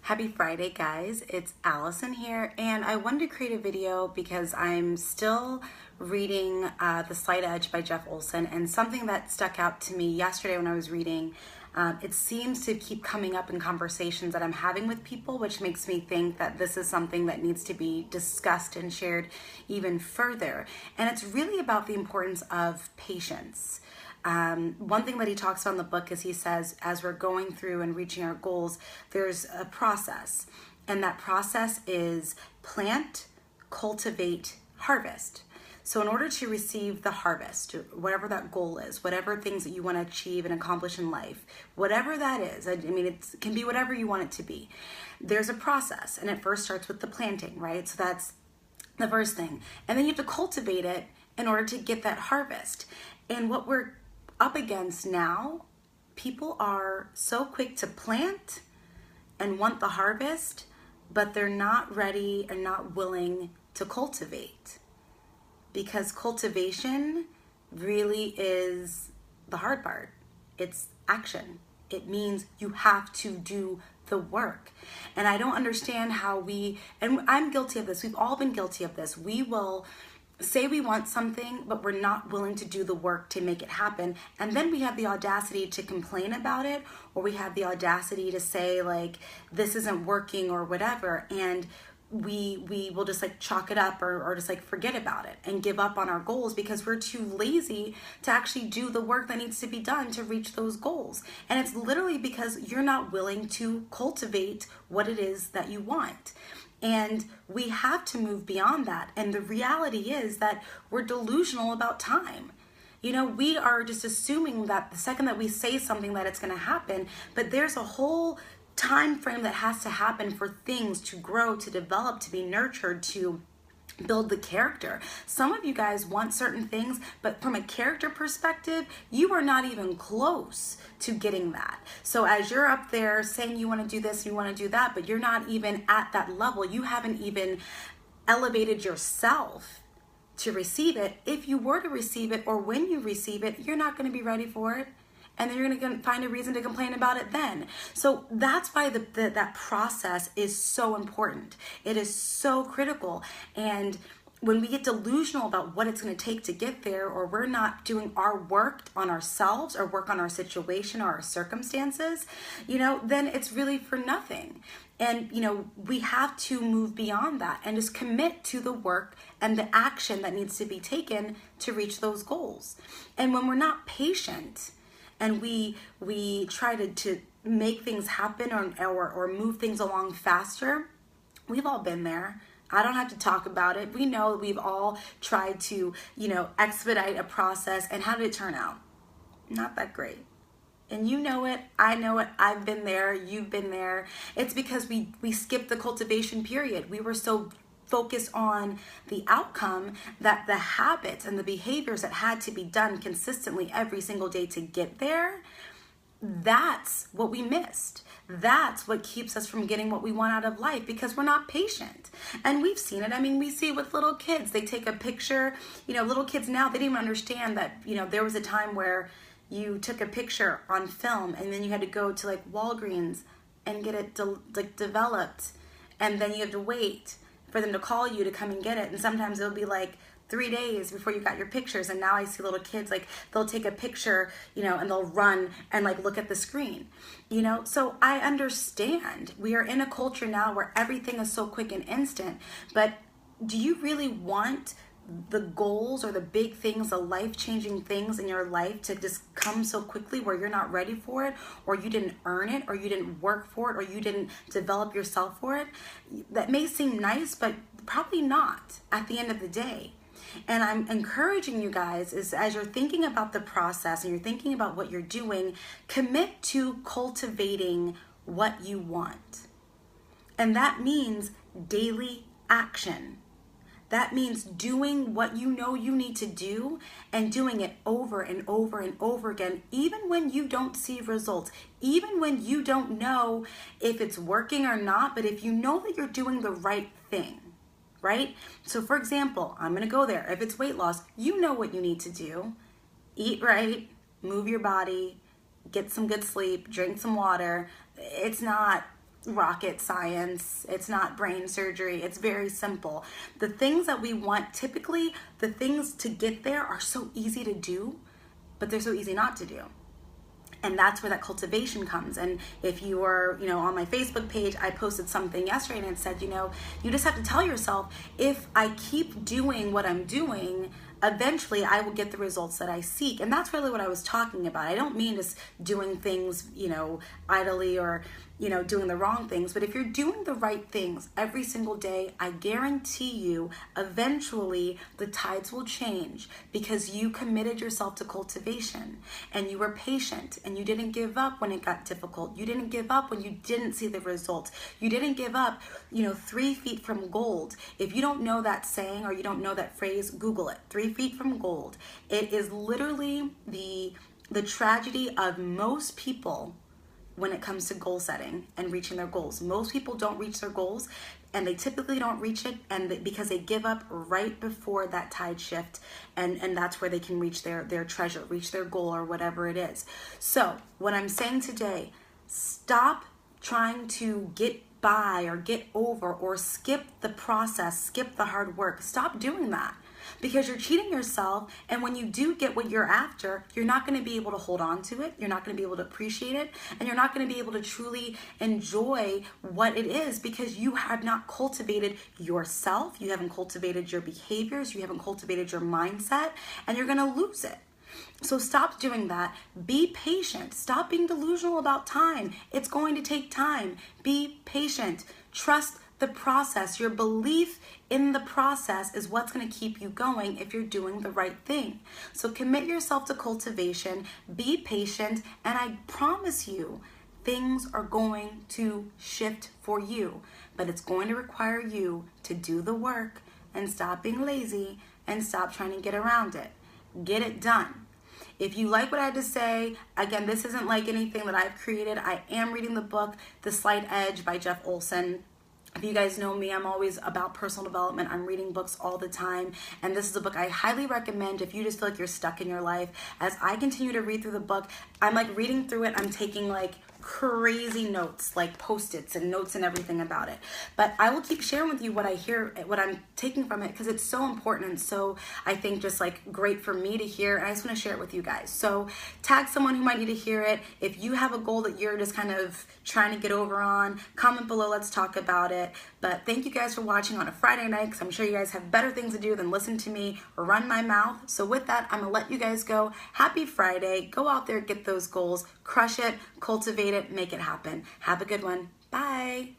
Happy Friday, guys. It's Allison here, and I wanted to create a video because I'm still reading The Slight Edge by Jeff Olson, and something that stuck out to me yesterday when I was reading, it seems to keep coming up in conversations that I'm having with people, which makes me think that this is something that needs to be discussed and shared even further. And it's really about the importance of patience. One thing that he talks about in the book is he says, as we're going through and reaching our goals, there's a process. And that process is plant, cultivate, harvest. So in order to receive the harvest, whatever that goal is, whatever things that you want to achieve and accomplish in life, whatever that is, I mean, it can be whatever you want it to be. There's a process, and it first starts with the planting, right? So that's the first thing. And then you have to cultivate it in order to get that harvest. And what we're up against now, people are so quick to plant and want the harvest, but they're not ready and not willing to cultivate, because cultivation really is the hard part. It's action. It means you have to do the work. And I don't understand how and I'm guilty of this, we've all been guilty of this. We will say we want something, but we're not willing to do the work to make it happen. And then we have the audacity to complain about it, or we have the audacity to say, like, this isn't working or whatever. And we will just like chalk it up or just like forget about it and give up on our goals because we're too lazy to actually do the work that needs to be done to reach those goals. And it's literally because you're not willing to cultivate what it is that you want. And we have to move beyond that. And the reality is that we're delusional about time. You know, we are just assuming that the second that we say something that it's going to happen, but there's a whole time frame that has to happen for things to grow, to develop, to be nurtured, to build the character. Some of you guys want certain things, but from a character perspective, you are not even close to getting that. So as you're up there saying you want to do this, you want to do that, but you're not even at that level, you haven't even elevated yourself to receive it. If you were to receive it, or when you receive it, you're not going to be ready for it. And then you're going to find a reason to complain about it then. So that's why that process is so important. It is so critical. And when we get delusional about what it's going to take to get there, or we're not doing our work on ourselves or work on our situation or our circumstances, you know, then it's really for nothing. And, you know, we have to move beyond that and just commit to the work and the action that needs to be taken to reach those goals. And when we're not patient, and we try to make things happen or move things along faster, we've all been there. I don't have to talk about it. We know we've all tried to, you know, expedite a process, and how did it turn out? Not that great. And you know it, I know it, I've been there, you've been there. It's because we skipped the cultivation period. We were so focus on the outcome that the habits and the behaviors that had to be done consistently every single day to get there, that's what we missed. That's what keeps us from getting what we want out of life, because we're not patient. And we've seen it. I mean, we see it with little kids. They take a picture, you know, little kids now, they didn't even understand that, you know, there was a time where you took a picture on film and then you had to go to like Walgreens and get it developed, and then you have to wait for them to call you to come and get it. And sometimes it'll be like 3 days before you got your pictures. And now I see little kids, like, they'll take a picture, you know, and they'll run and like look at the screen, you know. So I understand we are in a culture now where everything is so quick and instant, but do you really want the goals or the big things, the life-changing things in your life to just come so quickly where you're not ready for it, or you didn't earn it, or you didn't work for it, or you didn't develop yourself for it? That may seem nice, but probably not at the end of the day. And I'm encouraging you guys, is as you're thinking about the process and you're thinking about what you're doing, commit to cultivating what you want. And that means daily action. That means doing what you know you need to do and doing it over and over and over again, even when you don't see results, even when you don't know if it's working or not, but if you know that you're doing the right thing, right? So for example, I'm gonna go there. If it's weight loss, you know what you need to do. Eat right, move your body, get some good sleep, drink some water. It's not rocket science. It's not brain surgery. It's very simple. The things that we want, typically the things to get there are so easy to do, but they're so easy not to do. And that's where that cultivation comes. And if you are, on my Facebook page, I posted something yesterday and it said, you just have to tell yourself, if I keep doing what I'm doing, eventually I will get the results that I seek. And that's really what I was talking about. I don't mean just doing things, idly or, doing the wrong things. But if you're doing the right things every single day, I guarantee you, eventually the tides will change because you committed yourself to cultivation and you were patient and you didn't give up when it got difficult. You didn't give up when you didn't see the results. You didn't give up, 3 feet from gold. If you don't know that saying or you don't know that phrase, Google it. 3 feet from gold. It is literally the tragedy of most people when it comes to goal setting and reaching their goals. Most people don't reach their goals, and they typically don't reach it because they give up right before that tide shift, and that's where they can reach their treasure, reach their goal or whatever it is. So what I'm saying today, stop trying to get by or get over or skip the process, skip the hard work. Stop doing that. Because you're cheating yourself, and when you do get what you're after, you're not going to be able to hold on to it, you're not going to be able to appreciate it, and you're not going to be able to truly enjoy what it is because you have not cultivated yourself, you haven't cultivated your behaviors, you haven't cultivated your mindset, and you're going to lose it. So stop doing that. Be patient. Stop being delusional about time. It's going to take time. Be patient. Trust the process. Your belief in the process is what's going to keep you going if you're doing the right thing. So commit yourself to cultivation, be patient, and I promise you, things are going to shift for you. But it's going to require you to do the work and stop being lazy and stop trying to get around it. Get it done. If you like what I had to say, again, this isn't like anything that I've created. I am reading the book, The Slight Edge by Jeff Olson. If you guys know me, I'm always about personal development. I'm reading books all the time. And this is a book I highly recommend if you just feel like you're stuck in your life. As I continue to read through the book, I'm like reading through it. I'm taking like crazy notes, like Post-its and notes and everything about it. But I will keep sharing with you what I hear, what I'm taking from it, because it's so important and so, I think, just like great for me to hear. And I just want to share it with you guys. So tag someone who might need to hear it. If you have a goal that you're just kind of trying to get over on, comment below, let's talk about it. But thank you guys for watching on a Friday night, because I'm sure you guys have better things to do than listen to me run my mouth. So with that, I'm gonna let you guys go. Happy Friday. Go out there, get those goals, crush it, cultivate it, make it happen. Have a good one. Bye.